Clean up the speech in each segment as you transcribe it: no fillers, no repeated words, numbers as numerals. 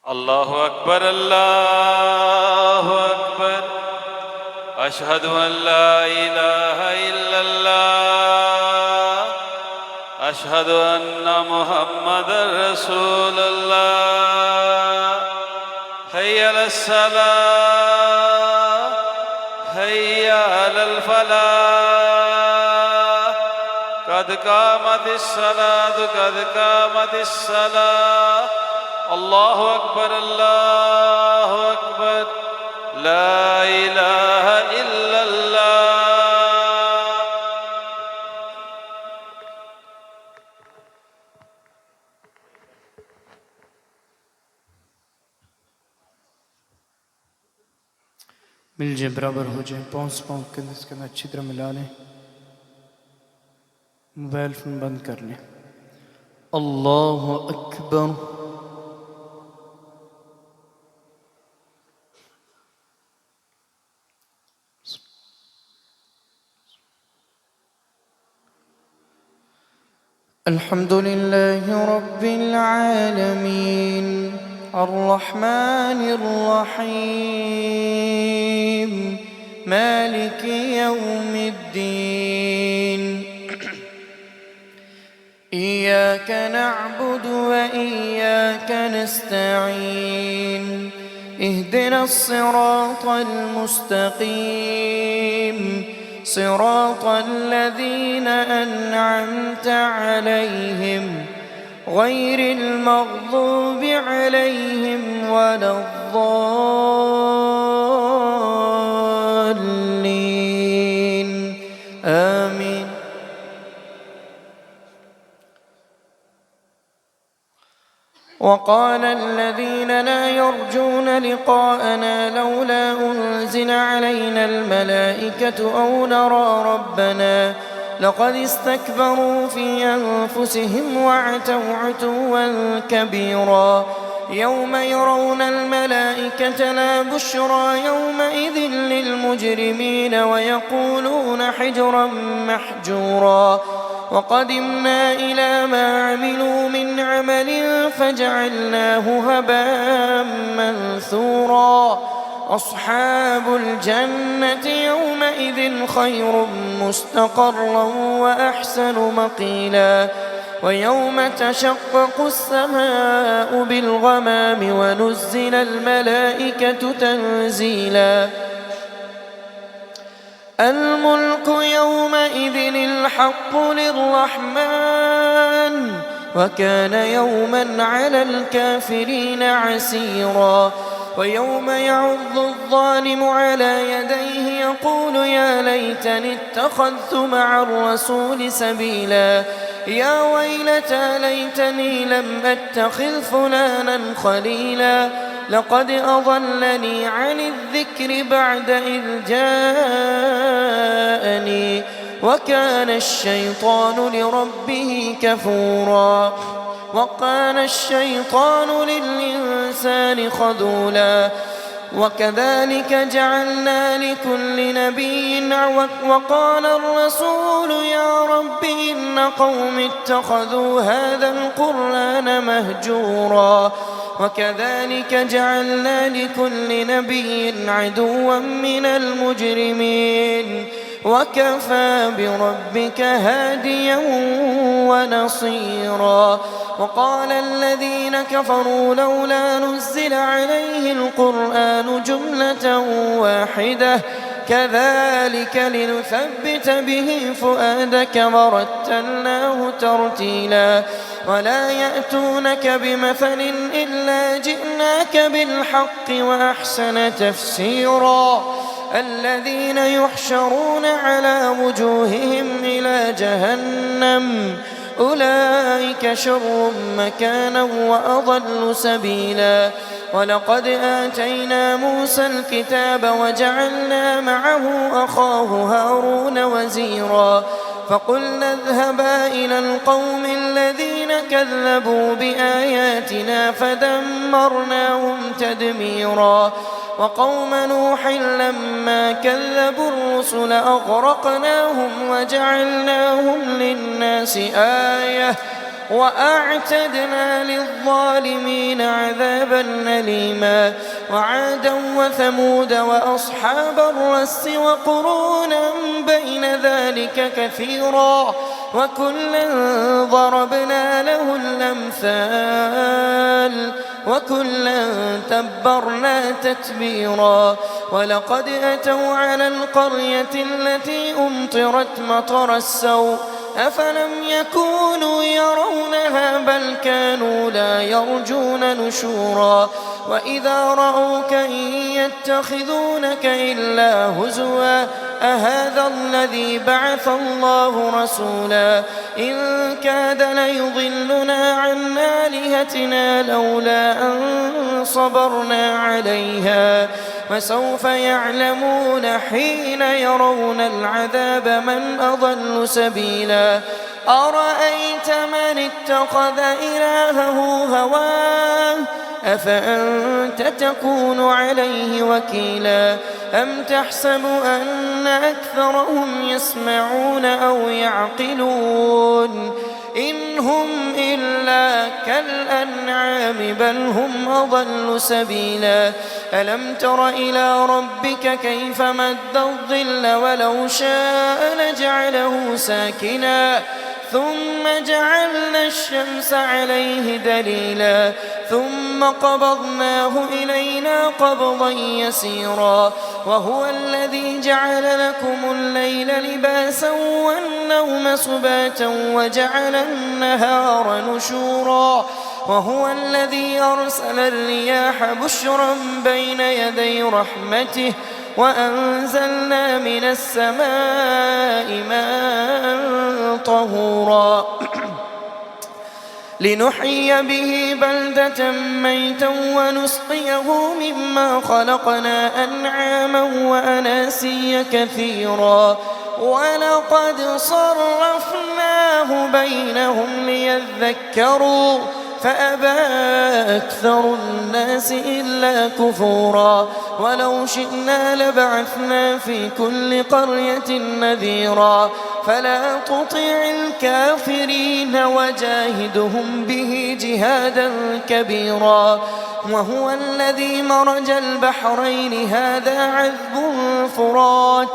الله أكبر الله أكبر أشهد أن لا إله إلا الله أشهد أن محمدًا رسول الله حي على الصلاة حي على الفلاح قد قامت الصلاة قد قامت الصلاة الله أكبر الله أكبر لا إله إلا الله मिल जाए बराबर हो जाए पाँच के अंदर अच्छी तरह मिला लें मोबाइल फोन बंद कर लें अल्लाह अकबर الحمد لله رب العالمين الرحمن الرحيم مالك يوم الدين إياك نعبد وإياك نستعين اهدنا الصراط المستقيم صراط الذين أنعمت عليهم غير المغضوب عليهم ولا الضالين آمين وقال الذين لا يرجون لقاءنا لولا أنزل علينا الملائكة أو نرى ربنا لقد استكبروا في أنفسهم وعتوا عتوا كبيرا يوم يرون الملائكة لا بشرى يومئذ للمجرمين ويقولون حجرا محجورا وقدمنا إلى ما عملوا من عمل فجعلناه هباء منثورا أصحاب الجنة يومئذ خير مستقرا وأحسن مقيلا ويوم تشقق السماء بالغمام ونزل الملائكة تنزيلا الملك يومئذ الحق للرحمن وكان يوما على الكافرين عسيرا ويوم يعض الظالم على يديه يقول يا ليتني اتخذت مع الرسول سبيلا يا ويلتى ليتني لم أتخذ فلانا خليلا لقد أضلني عن الذكر بعد إذ جاءني وكان الشيطان لربه كفورا وكان الشيطان للإنسان خذولا وكذلك جعلنا لكل نبي وقال الرسول يا رب إن قوم اتخذوا هذا القرآن مهجورا وكذلك جعلنا لكل نبي عدوا من المجرمين وكفى بربك هاديا ونصيرا وقال الذين كفروا لولا نزل عليه القرآن جملة واحدة كذلك لنثبت به فؤادك ورتلناه ترتيلا ولا يأتونك بمثل إلا جئناك بالحق وأحسن تفسيرا الذين يحشرون على وجوههم إلى جهنم أولئك شر مكانا وأضل سبيلا ولقد آتينا موسى الكتاب وجعلنا معه أخاه هارون وزيرا فقلنا اذهبا إلى القوم الذين كذبوا بآياتنا فدمرناهم تدميرا وقوم نوح لما كذبوا الرسل أغرقناهم وجعلناهم للناس آية وأعتدنا للظالمين عذابا أليما وعادا وثمود وأصحاب الرس وقرونا بين ذلك كثيرا وكلا ضربنا له الأمثال وكلا تبرنا تتبيرا ولقد أتوا على القرية التي أمطرت مطر السوء أفلم يكونوا يرونها بل كانوا لا يرجون نشورا وإذا رأوك إن يتخذونك إلا هزوا أهذا الذي بعث الله رسولا إن كاد ليضلنا عن آلهتنا لولا أن صبرنا عليها وسوف يعلمون حين يرون العذاب من أضل سبيلا أرأيت من اتخذ إلهه هواه أفأنت تكون عليه وكيلا أم تحسب أن أكثرهم يسمعون أو يعقلون إن هم إلا كالأنعام بل هم أضل سبيلا ألم تر إلى ربك كيف مد الظل ولو شاء لجعله ساكنا ثم جعلنا الشمس عليه دليلا ثم قبضناه إلينا قبضا يسيرا وهو الذي جعل لكم الليل لباسا والنوم سباتا وجعل النهار نشورا وهو الذي أرسل الرياح بشرا بين يدي رحمته وأنزلنا من السماء ماء طهورا لنحيي به بلدة ميتا ونسقيه مما خلقنا أنعاما وأناسيا كثيرا ولقد صرفناه بينهم ليذكروا فأبى أكثر الناس إلا كفورا ولو شئنا لبعثنا في كل قرية نذيرا فلا تطع الكافرين وجاهدهم به جهادا كبيرا وهو الذي مرج البحرين هذا عذب فرات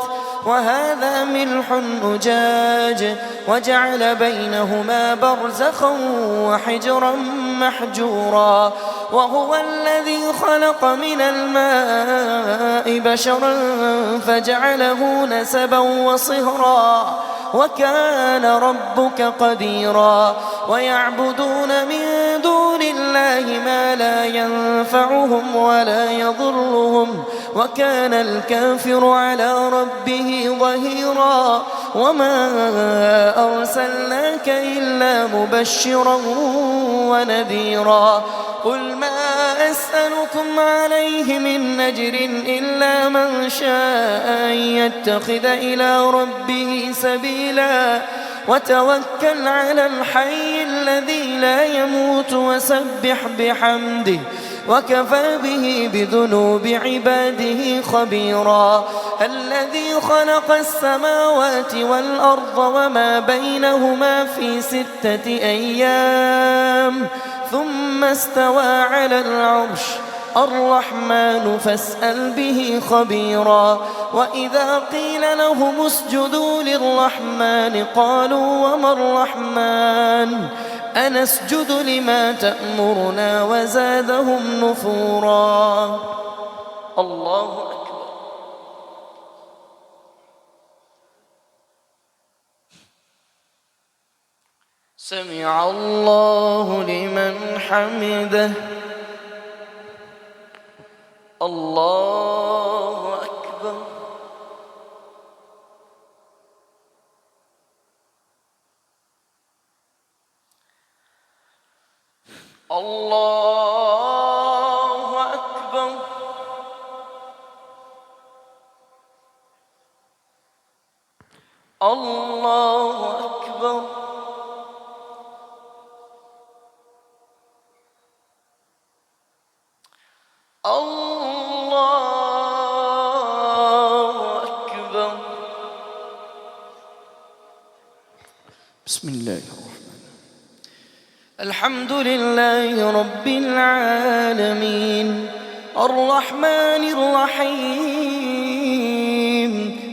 وهذا ملح أجاج وجعل بينهما برزخا وحجرا محجورا وهو الذي خلق من الماء بشرا فجعله نسبا وصهرا وكان ربك قديرا ويعبدون من دون الله ما لا ينفعهم ولا يضرهم وكان الكافر على ربه ظهيرا وما أرسلناك إلا مبشرا ونذيرا قل ما أسألكم عليه من أجر إلا من شاء أن يتخذ إلى ربه سبيلا وتوكل على الحي الذي لا يموت وسبح بحمده وكفى به بذنوب عباده خبيرا الذي خلق السماوات والأرض وما بينهما في 6 أيام ثم استوى على العرش الرحمن فاسأل به خبيرا وإذا قيل لهم اسجدوا للرحمن قالوا وما الرحمن أنسجد لما تأمرنا وزادهم نفورا الله أكبر سمع الله لمن حمده الله أكبر الله أكبر الله أكبر الله أكبر بسم الله الرحمن الرحيم الحمد لله رب العالمين الرحمن الرحيم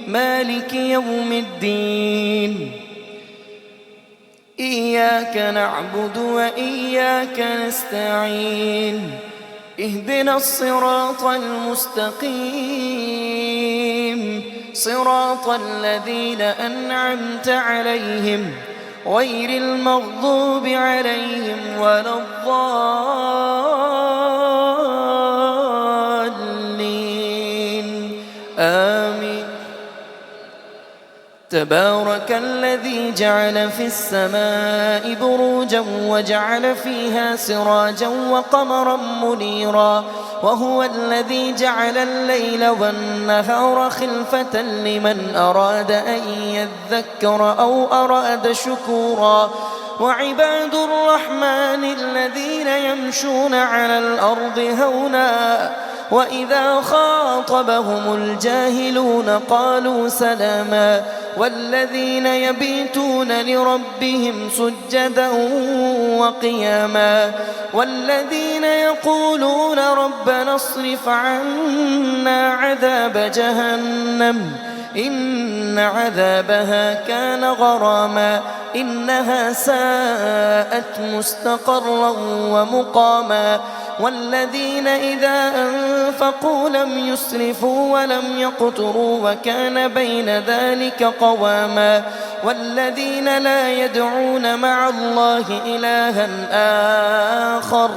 مالك يوم الدين إياك نعبد وإياك نستعين اهدنا الصراط المستقيم صراط الذين أنعمت عليهم غير المغضوب عليهم ولا الضالين آمين. تبارك الذي جعل في السماء بروجا وجعل فيها سراجا وقمرا منيرا وهو الذي جعل الليل والنهار خلفة لمن أراد أن يذكر أو أراد شكورا وعباد الرحمن الذين يمشون على الأرض هونا وإذا خاطبهم الجاهلون قالوا سلاما والذين يبيتون لربهم سجدا وقياما والذين يقولون ربنا اصرف عنا عذاب جهنم إن عذابها كان غراما إنها ساءت مستقرا ومقاما والذين إذا أنفقوا لم يسرفوا ولم يقتروا وكان بين ذلك قواما والذين لا يدعون مع الله إلها آخر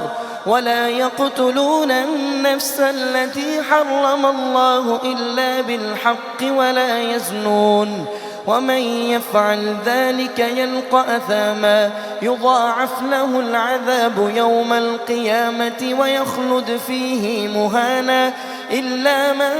ولا يقتلون النفس التي حرم الله إلا بالحق ولا يزنون ومن يفعل ذلك يلقى أثاما يضاعف له العذاب يوم القيامة ويخلد فيه مهانا إلا من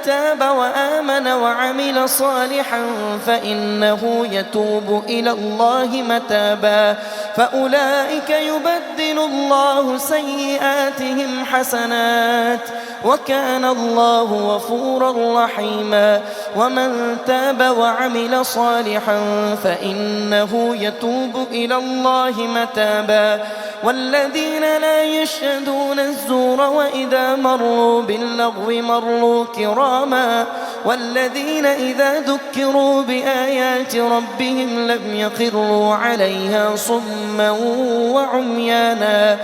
تاب وآمن وعمل صالحا فإنه يتوب إلى الله متابا فأولئك يبدل الله سيئاتهم حسنات وكان الله غفورا رحيما ومن تاب وعمل صالحا فإنه يتوب إلى الله متابا والذين لا يشهدون الزور وإذا مروا باللغو مروا كراما والذين إذا ذكروا بآيات ربهم لم يخروا عليها صما وعميانا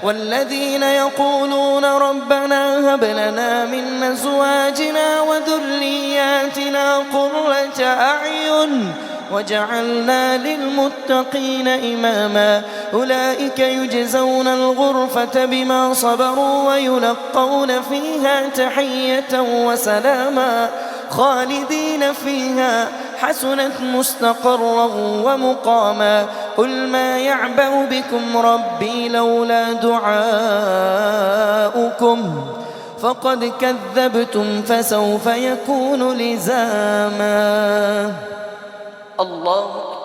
والذين يقولون ربنا هب لنا من أزواجنا وذرياتنا قرة أعين وجعلنا للمتقين إماما أولئك يجزون الغرفة بما صبروا ويلقون فيها تحية وسلاما خالدين فيها حسنت مستقرا ومقاما قل ما يعبأ بكم ربي لولا دعاؤكم فقد كذبتم فسوف يكون لزاما. الله أكبر.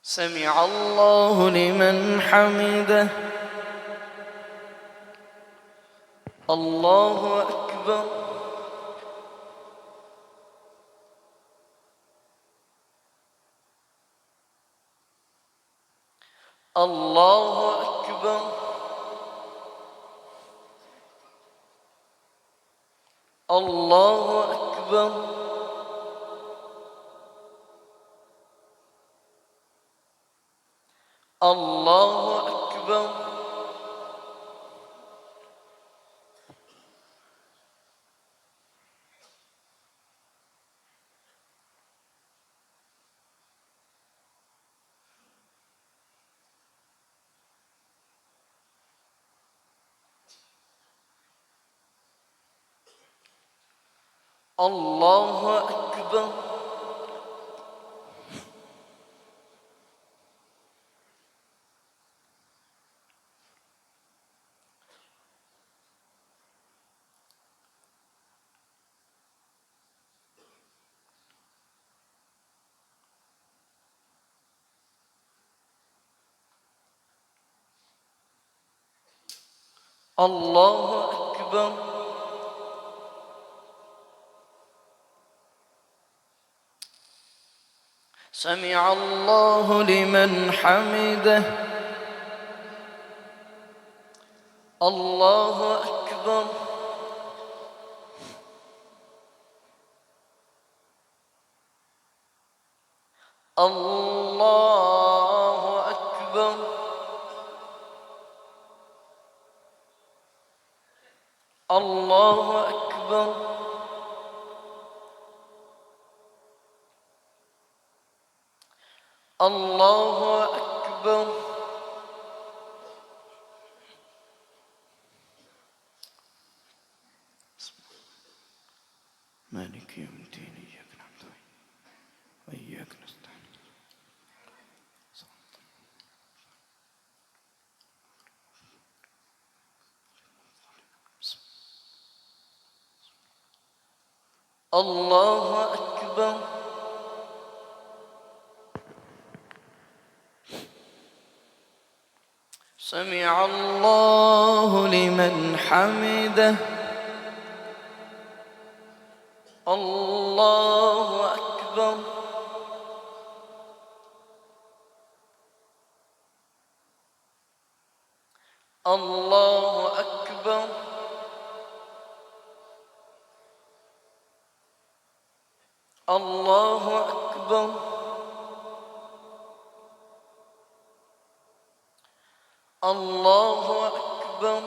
سمع الله لمن حمده. الله أكبر. الله أكبر. الله أكبر. الله أكبر. الله أكبر. الله أكبر. سمع الله لمن حمده. الله أكبر. الله أكبر. الله أكبر. الله أكبر. مالك يوم الدين إياك نعبد وإياك نستعين. الله أكبر. سمع الله لمن حمده. الله أكبر. الله أكبر. الله أكبر. الله أكبر.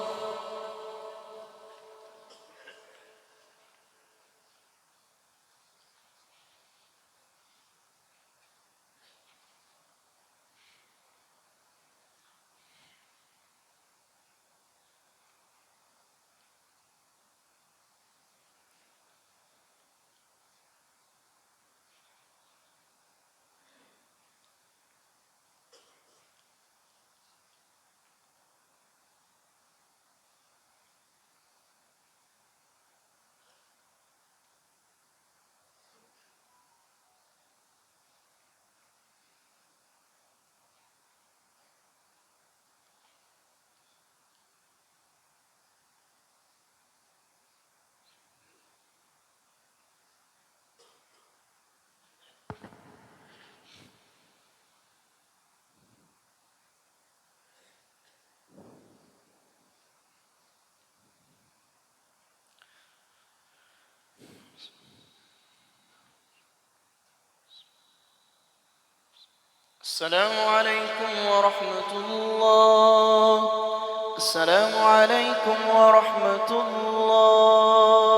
السلام عليكم ورحمة الله. السلام عليكم ورحمة الله.